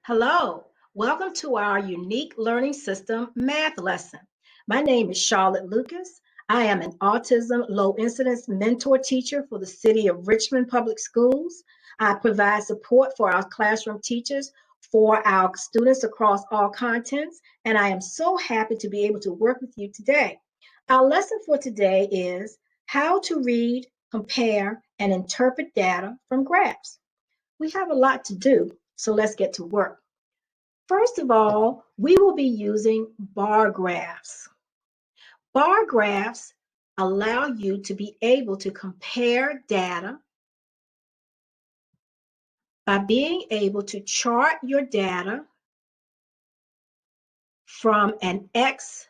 Hello, welcome to our unique learning system math lesson. My name is Charlotte Lucas. I am an autism low incidence mentor teacher for the City of Richmond Public Schools. I provide support for our classroom teachers for our students across all contents, and I am so happy to be able to work with you today. Our lesson for today is how to read, compare, and interpret data from graphs. We have a lot to do, so let's get to work. First of all, we will be using bar graphs. Bar graphs allow you to be able to compare data by being able to chart your data from an X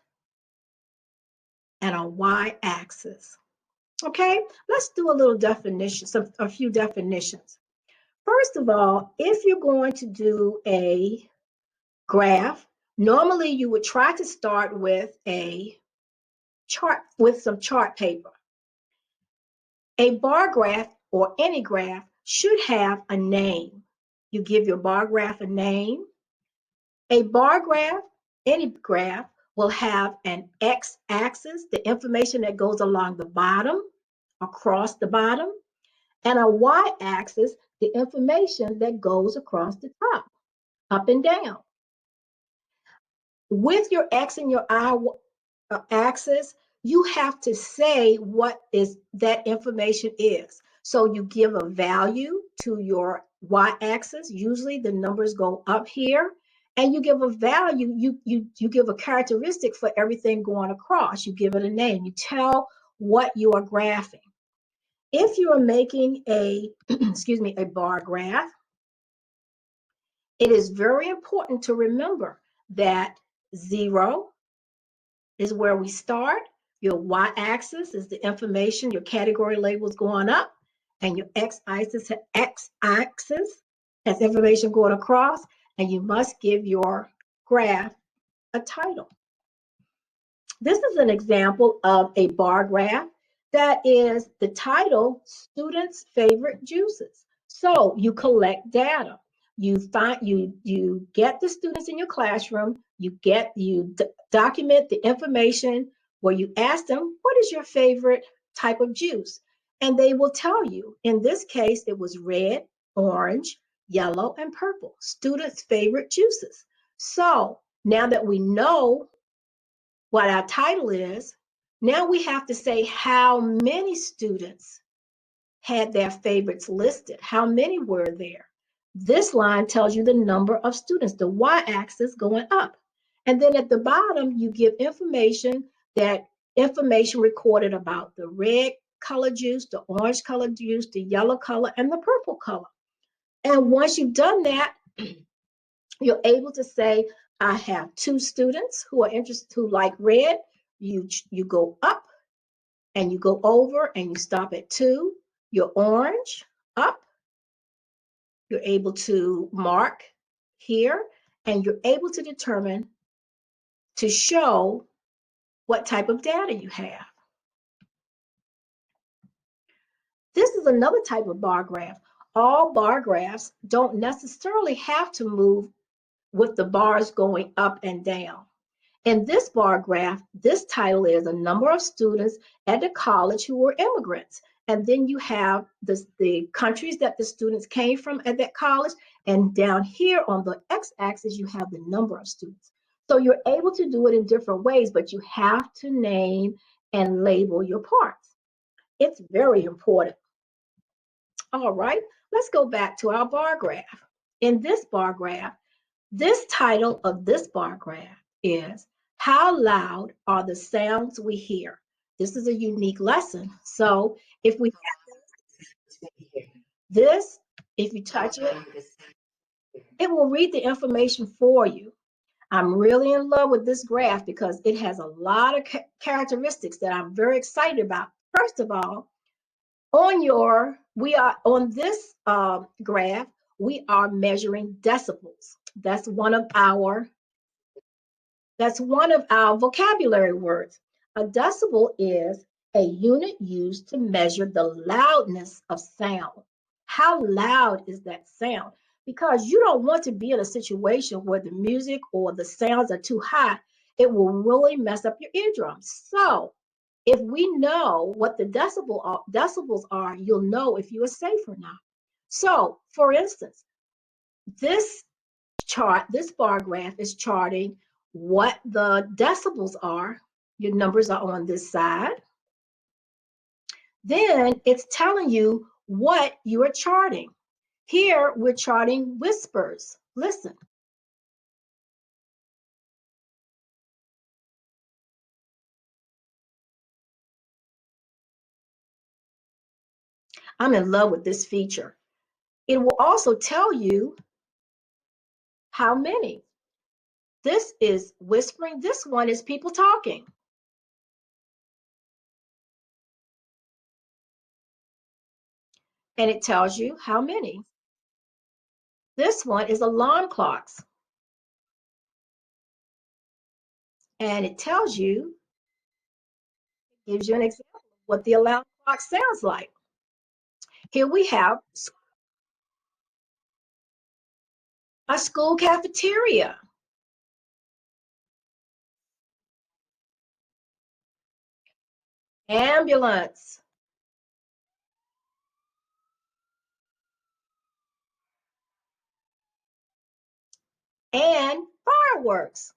and a Y axis. Okay, let's do a little definition, a few definitions. First of all, if you're going to do a graph, normally you would try to start with a chart, with some chart paper. A bar graph or any graph should have a name. You give your bar graph a name. A bar graph, any graph, will have an x-axis, the information that goes along the bottom, across the bottom, and a y-axis, the information that goes across the top, up and down. With your x and your y axis, you have to say what is that information is. So you give a value to your y-axis. Usually the numbers go up here, and you give a value. You give a characteristic for everything going across. You give it a name. You tell what you are graphing. If you are making a a bar graph, it is very important to remember that 0 is where we start. Your y-axis is the information, your category labels going up, and your x-axis has information going across, and you must give your graph a title. This is an example of a bar graph that is the title, Students' Favorite Juices. So you collect data. You get the students in your classroom, you document the information where you ask them, what is your favorite type of juice? And they will tell you. In this case, it was red, orange, yellow, and purple, students' favorite juices. So now that we know what our title is, now we have to say how many students had their favorites listed. How many were there? This line tells you the number of students, the y-axis going up. And then at the bottom, you give information recorded about the red color juice, the orange color juice, the yellow color, and the purple color. And once you've done that, you're able to say, I have 2 students who are interested, who like red. You go up and you go over and you stop at 2. Your orange, up. You're able to mark here, and you're able to determine, to show what type of data you have. This is another type of bar graph. All bar graphs don't necessarily have to move with the bars going up and down. In this bar graph, this title is a number of students at the college who were immigrants. And then you have the countries that the students came from at that college. And down here on the x-axis, you have the number of students. So you're able to do it in different ways, but you have to name and label your parts. It's very important. All right, let's go back to our bar graph. In this bar graph, this title of this bar graph is How Loud Are the Sounds We Hear? This is a unique lesson. So if we have this, if you touch it, it will read the information for you. I'm really in love with this graph because it has a lot of characteristics that I'm very excited about. First of all, we are on this graph, we are measuring decibels. That's one of our vocabulary words. A decibel is a unit used to measure the loudness of sound. How loud is that sound? because you don't want to be in a situation where the music or the sounds are too high. It will really mess up your eardrums. So if we know what the decibels are, you'll know if you are safe or not. So for instance, this this bar graph is charting what the decibels are. Your numbers are on this side. Then it's telling you what you are charting. Here we're charting whispers. Listen. I'm in love with this feature. It will also tell you how many. This is whispering. This one is people talking. And it tells you how many. This one is alarm clocks. And it tells you, gives you an example of what the alarm clock sounds like. Here we have a school cafeteria. Ambulance. And fireworks.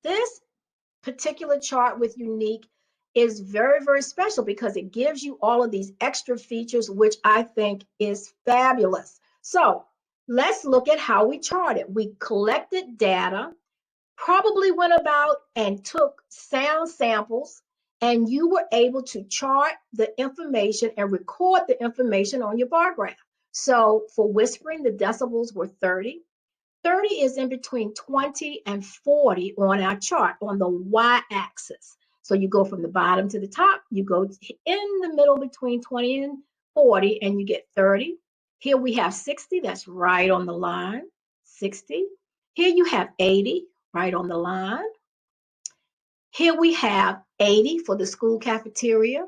This particular chart with Unique is very, very special because it gives you all of these extra features, which I think is fabulous. So let's look at how we charted. We collected data, probably went about and took sound samples, and you were able to chart the information and record the information on your bar graph. So for whispering, the decibels were 30. 30 is in between 20 and 40 on our chart on the y-axis. So you go from the bottom to the top, you go in the middle between 20 and 40, and you get 30. Here we have 60, that's right on the line, 60. Here you have 80, right on the line. Here we have 80 for the school cafeteria,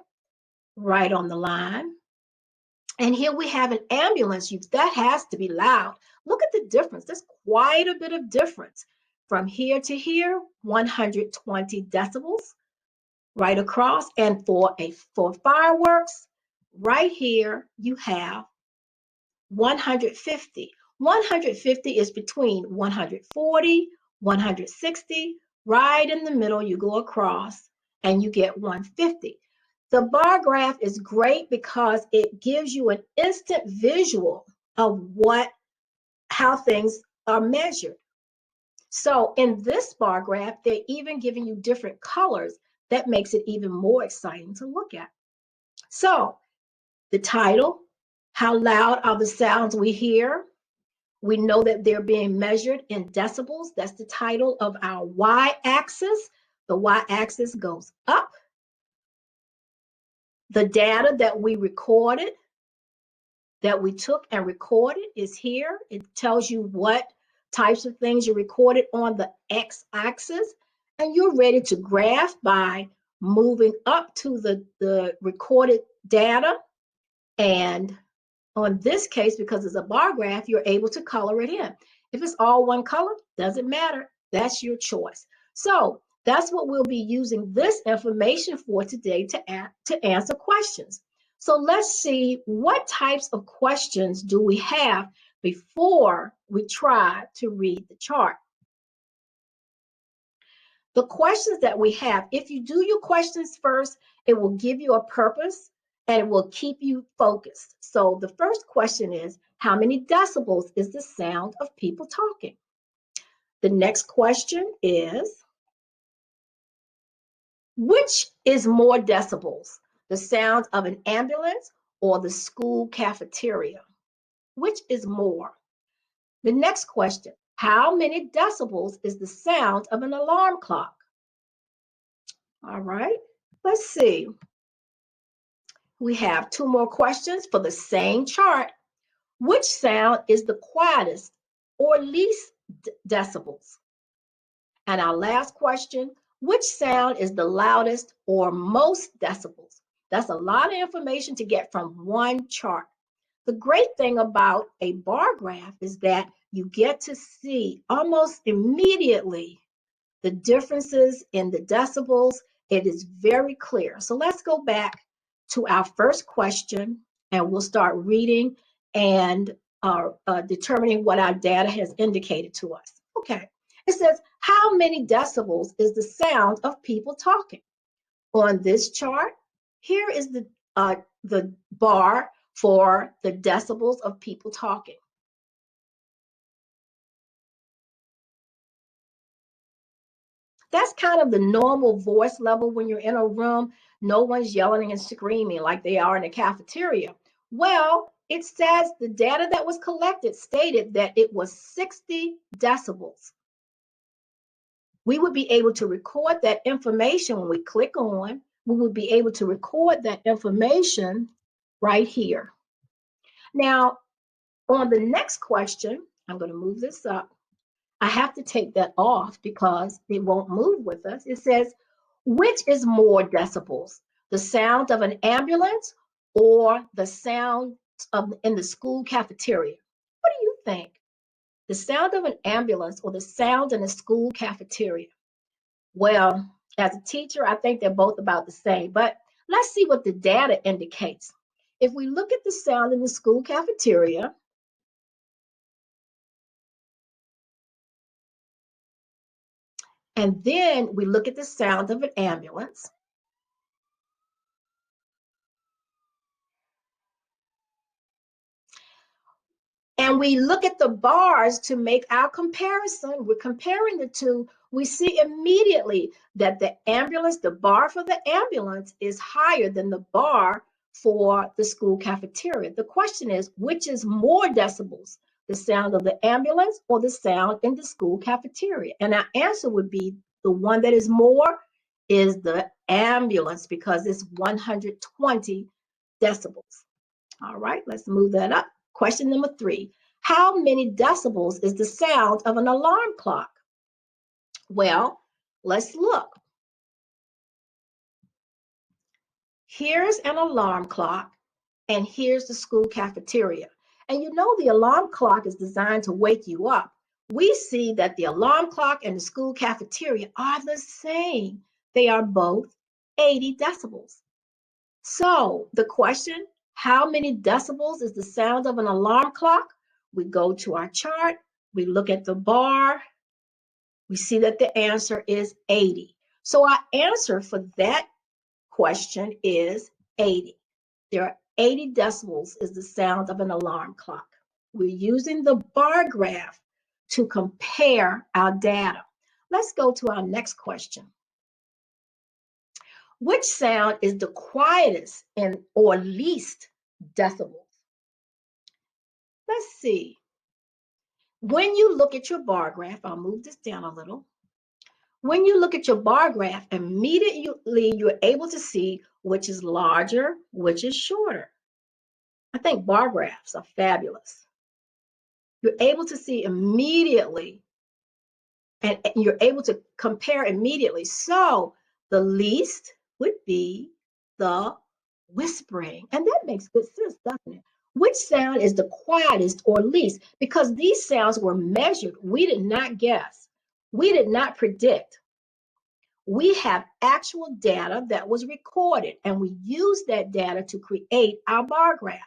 right on the line. And here we have an ambulance use. That has to be loud. Look at the difference. There's quite a bit of difference. From here to here, 120 decibels right across. And for fireworks, right here, you have 150. 150 is between 140, 160. Right in the middle, you go across and you get 150. The bar graph is great because it gives you an instant visual of how things are measured. So in this bar graph, they're even giving you different colors that makes it even more exciting to look at. So the title, how loud are the sounds we hear? We know that they're being measured in decibels. That's the title of our y-axis. The y-axis goes up. The data that we recorded, that we took and recorded is here. It tells you what types of things you recorded on the x-axis, and you're ready to graph by moving up to the recorded data. And on this case, because it's a bar graph, you're able to color it in. If it's all one color, doesn't matter. That's your choice. So that's what we'll be using this information for today to answer questions. So let's see, what types of questions do we have before we try to read the chart? The questions that we have, if you do your questions first, it will give you a purpose and it will keep you focused. So the first question is, how many decibels is the sound of people talking? The next question is, which is more decibels, the sound of an ambulance or the school cafeteria? Which is more? The next question, how many decibels is the sound of an alarm clock? All right, let's see. We have two more questions for the same chart. Which sound is the quietest or least decibels? And our last question, Which sound is the loudest or most decibels? That's a lot of information to get from one chart. The great thing about a bar graph is that you get to see almost immediately the differences in the decibels. It is very clear. So let's go back to our first question and we'll start reading and determining what our data has indicated to us. Okay, it says, how many decibels is the sound of people talking? On this chart, here is the bar for the decibels of people talking. That's kind of the normal voice level when you're in a room. No one's yelling and screaming like they are in a cafeteria. Well, it says the data that was collected stated that it was 60 decibels. We would be able to record that information when we click on, we would be able to record that information right here. Now, on the next question, I'm going to move this up. I have to take that off because it won't move with us. It says, which is more decibels, the sound of an ambulance or the sound in the school cafeteria? What do you think? The sound of an ambulance or the sound in a school cafeteria? Well, as a teacher, I think they're both about the same, but let's see what the data indicates. If we look at the sound in the school cafeteria, and then we look at the sound of an ambulance, and we look at the bars to make our comparison, we're comparing the two, we see immediately that the ambulance, the bar for the ambulance is higher than the bar for the school cafeteria. The question is, which is more decibels, the sound of the ambulance or the sound in the school cafeteria? And our answer would be the one that is more is the ambulance because it's 120 decibels. All right, let's move that up. Question number 3. How many decibels is the sound of an alarm clock? Well, let's look. Here's an alarm clock, and here's the school cafeteria. And you know the alarm clock is designed to wake you up. We see that the alarm clock and the school cafeteria are the same. They are both 80 decibels. So the question, how many decibels is the sound of an alarm clock? We go to our chart, we look at the bar, we see that the answer is 80. So our answer for that question is 80. There are 80 decibels is the sound of an alarm clock. We're using the bar graph to compare our data. Let's go to our next question. Which sound is the quietest and or least decibels? Let's see. When you look at your bar graph, I'll move this down a little. When you look at your bar graph, immediately you're able to see which is larger, which is shorter. I think bar graphs are fabulous. You're able to see immediately and you're able to compare immediately. So the least would be the whispering. And that makes good sense, doesn't it? Which sound is the quietest or least? Because these sounds were measured. We did not guess. We did not predict. We have actual data that was recorded, and we use that data to create our bar graph.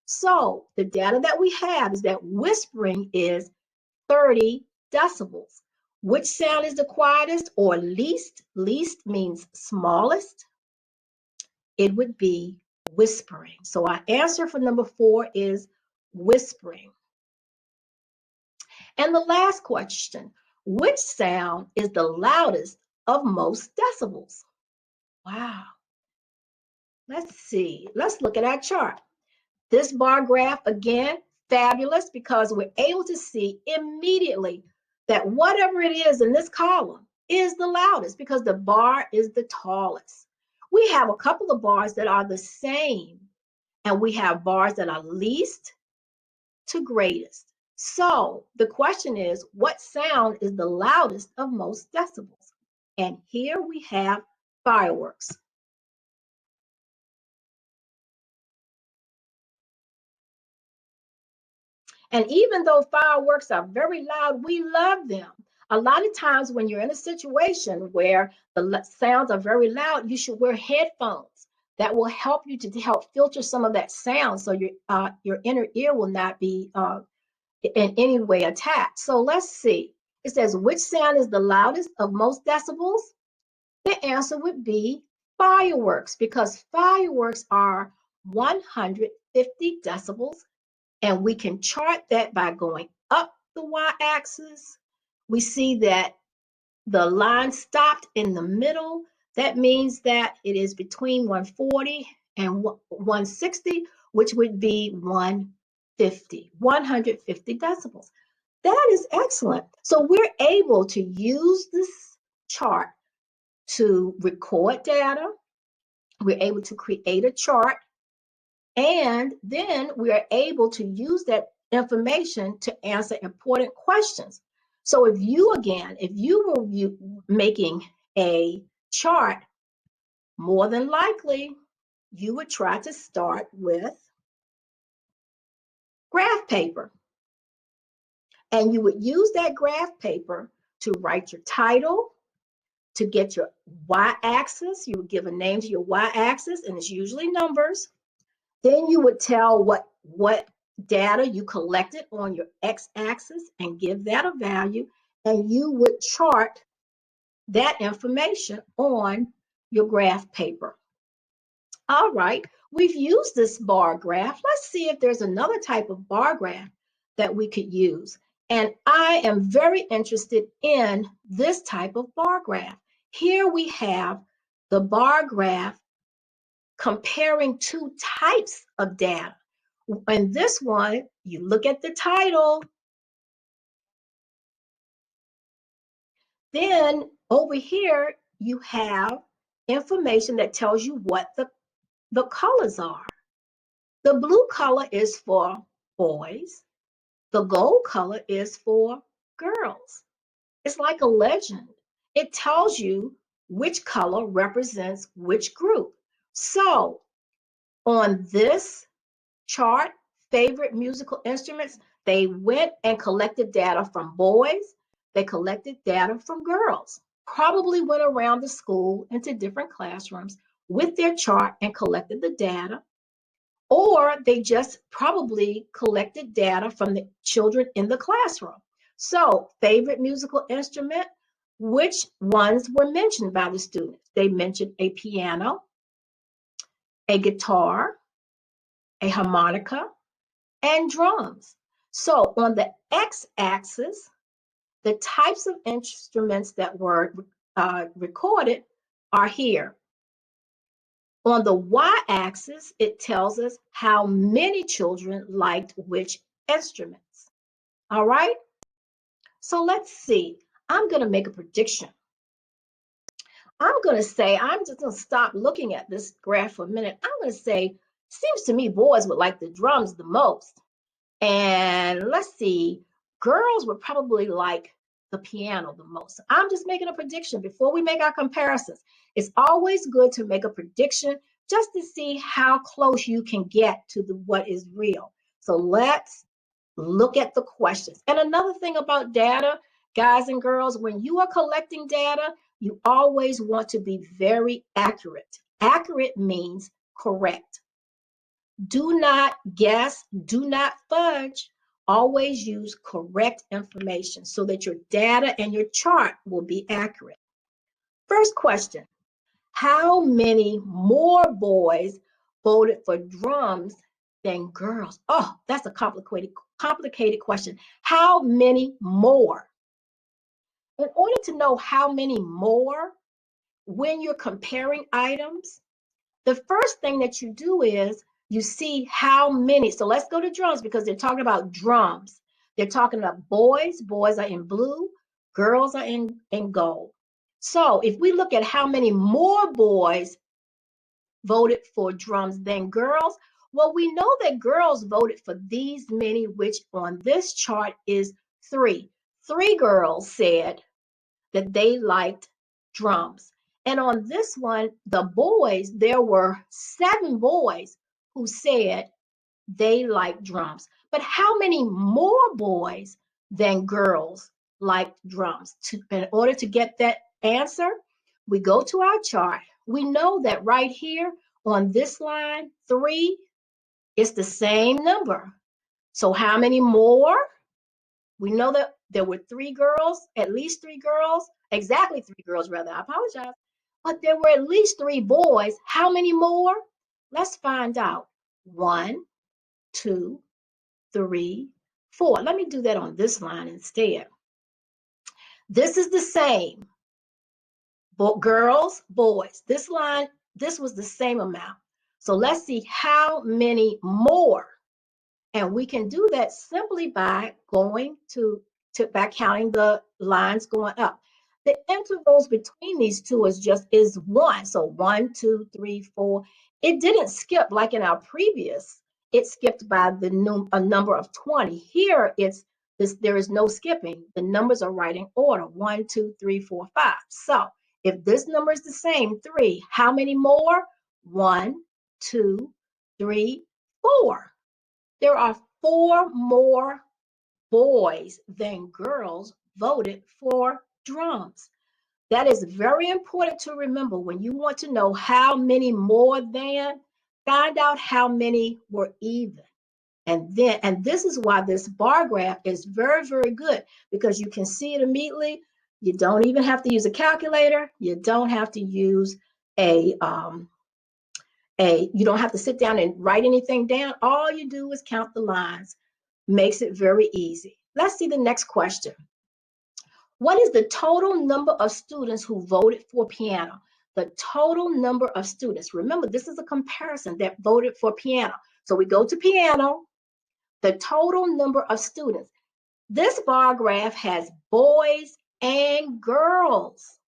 So the data that we have is that whispering is 30 decibels. Which sound is the quietest or least? Least means smallest. It would be whispering. So our answer for number 4 is whispering. And the last question, which sound is the loudest of most decibels? Wow. Let's see. Let's look at our chart. This bar graph, again, fabulous because we're able to see immediately that whatever it is in this column is the loudest because the bar is the tallest. We have a couple of bars that are the same, and we have bars that are least to greatest. So the question is, what sound is the loudest of most decibels? and here we have fireworks. And even though fireworks are very loud, we love them. A lot of times when you're in a situation where the sounds are very loud, you should wear headphones. That will help you to help filter some of that sound so your inner ear will not be in any way attacked. So let's see. It says, which sound is the loudest of most decibels? The answer would be fireworks, because fireworks are 150 decibels. And we can chart that by going up the y-axis. We see that the line stopped in the middle. That means that it is between 140 and 160, which would be 150 decibels. That is excellent. So we're able to use this chart to record data. We're able to create a chart, and then we are able to use that information to answer important questions. So if you were making a chart, more than likely, you would try to start with graph paper. And you would use that graph paper to write your title, to get your y-axis. You would give a name to your y-axis, and it's usually numbers. Then you would tell what data you collected on your x-axis and give that a value, and you would chart that information on your graph paper. All right, we've used this bar graph. Let's see if there's another type of bar graph that we could use. And I am very interested in this type of bar graph. Here we have the bar graph comparing two types of data. And this one, you look at the title. Then over here, you have information that tells you what the colors are. The blue color is for boys. The gold color is for girls. It's like a legend. It tells you which color represents which group. So on this chart, favorite musical instruments, they went and collected data from boys. They collected data from girls. Probably went around the school into different classrooms with their chart and collected the data. Or they just probably collected data from the children in the classroom. So, favorite musical instrument, which ones were mentioned by the students? They mentioned a piano, a guitar, a harmonica, and drums. So on the x-axis, the types of instruments that were recorded are here. On the y-axis, it tells us how many children liked which instruments. All right? So let's see. I'm going to make a prediction. I'm going to say, I'm just going to stop looking at this graph for a minute. I'm going to say, seems to me boys would like the drums the most. And let's see, girls would probably like the piano the most. I'm just making a prediction before we make our comparisons. It's always good to make a prediction just to see how close you can get to what is real. So let's look at the questions. And another thing about data, guys and girls, when you are collecting data, you always want to be very accurate. Accurate means correct. Do not guess, do not fudge. Always use correct information so that your data and your chart will be accurate. First question, how many more boys voted for drums than girls? Oh, that's a complicated question. How many more? In order to know how many more, when you're comparing items, the first thing that you do is you see how many. So let's go to drums because they're talking about drums. They're talking about boys. Boys are in blue. Girls are in gold. So if we look at how many more boys voted for drums than girls, well, we know that girls voted for these many, which on this chart is 3. 3 girls said that they liked drums. And on this one, the boys, there were 7 boys who said they like drums. But how many more boys than girls like drums? In order to get that answer, we go to our chart. We know that right here on this line, 3 is the same number. So how many more? We know that there were 3 girls, at least 3 girls, exactly 3 girls, rather, I apologize. But there were at least 3 boys. How many more? Let's find out. 1, 2, 3, 4. Let me do that on this line instead. This is the same. Girls, boys. This line, this was the same amount. So let's see how many more. And we can do that simply by going by counting the lines going up. The intervals between these two is 1. So 1, 2, 3, 4. It didn't skip like in our previous. It skipped by a number of 20. Here there is no skipping. The numbers are right in order. 1, 2, 3, 4, 5. So if this number is the same, 3, how many more? 1, 2, 3, 4. There are 4 more boys than girls voted for drums. That is very important to remember. When you want to know how many more than, find out how many were even. And this is why this bar graph is very, very good, because you can see it immediately. You don't even have to use a calculator. You don't have to use you don't have to sit down and write anything down. All you do is count the lines. Makes it very easy. Let's see the next question. What is the total number of students who voted for piano? The total number of students. Remember, this is a comparison that voted for piano. So we go to piano, the total number of students. This bar graph has boys and girls.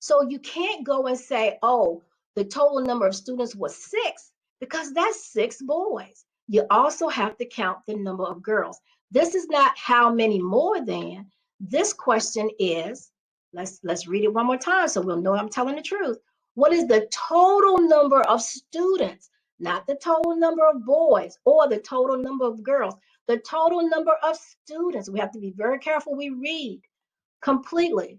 So you can't go and say, oh, the total number of students was 6, because that's 6 boys. You also have to count the number of girls. This is not how many more than. This question is, let's read it one more time so we'll know I'm telling the truth. What is the total number of students? Not the total number of boys or the total number of girls. The total number of students. We have to be very careful we read completely.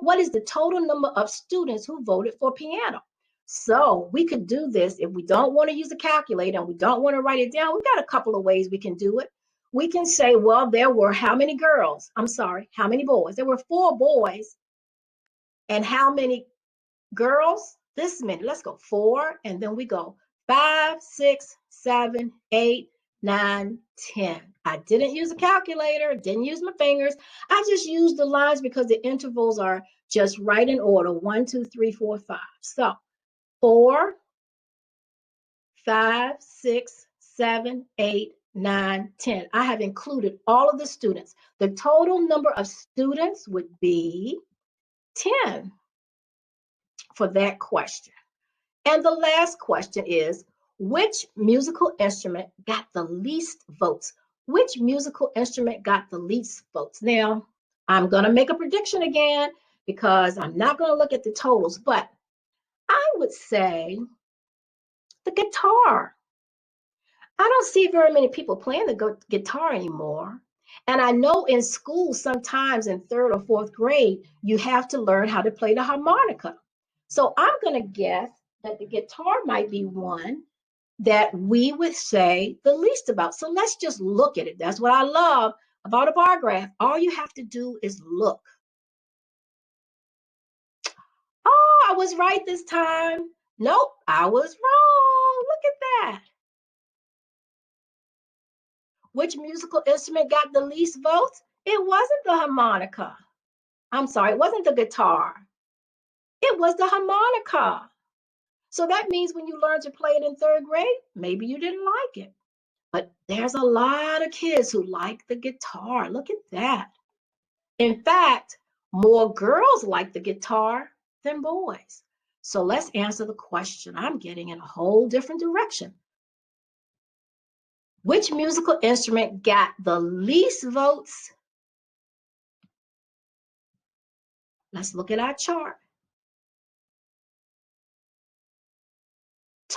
What is the total number of students who voted for piano? So we could do this if we don't want to use a calculator and we don't want to write it down. We've got a couple of ways we can do it. We can say, well, there were how many girls? I'm sorry, how many boys? There were 4 boys. And how many girls? This many. Let's go 4, and then we go 5, 6, 7, 8, 9, 10. I didn't use a calculator, didn't use my fingers. I just used the lines because the intervals are just right in order. 1, 2, 3, 4, 5. So 4, 5, 6, 7, 8, 9, 10. I have included all of the students. The total number of students would be 10 for that question. And the last question is, which musical instrument got the least votes? Which musical instrument got the least votes? Now, I'm going to make a prediction again because I'm not going to look at the totals, but I would say the guitar. I don't see very many people playing the guitar anymore. And I know in school, sometimes in 3rd or 4th grade, you have to learn how to play the harmonica. So I'm going to guess that the guitar might be one that we would say the least about. So let's just look at it. That's what I love about a bar graph. All you have to do is look. Oh, I was right this time. Nope, I was wrong. Look at that. Which musical instrument got the least votes? It wasn't the harmonica. I'm sorry, it wasn't the guitar. It was the harmonica. So that means when you learn to play it in 3rd grade, maybe you didn't like it. But there's a lot of kids who like the guitar. Look at that. In fact, more girls like the guitar than boys. So let's answer the question. I'm getting in a whole different direction. Which musical instrument got the least votes? Let's look at our chart.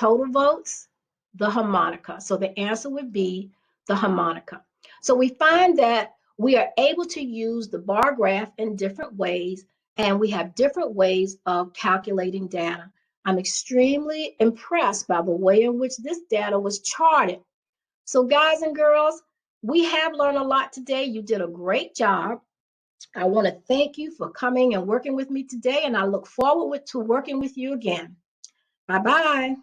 total votes, the harmonica. So the answer would be the harmonica. So we find that we are able to use the bar graph in different ways, and we have different ways of calculating data. I'm extremely impressed by the way in which this data was charted. So guys and girls, we have learned a lot today. You did a great job. I want to thank you for coming and working with me today, and I look forward to working with you again. Bye-bye.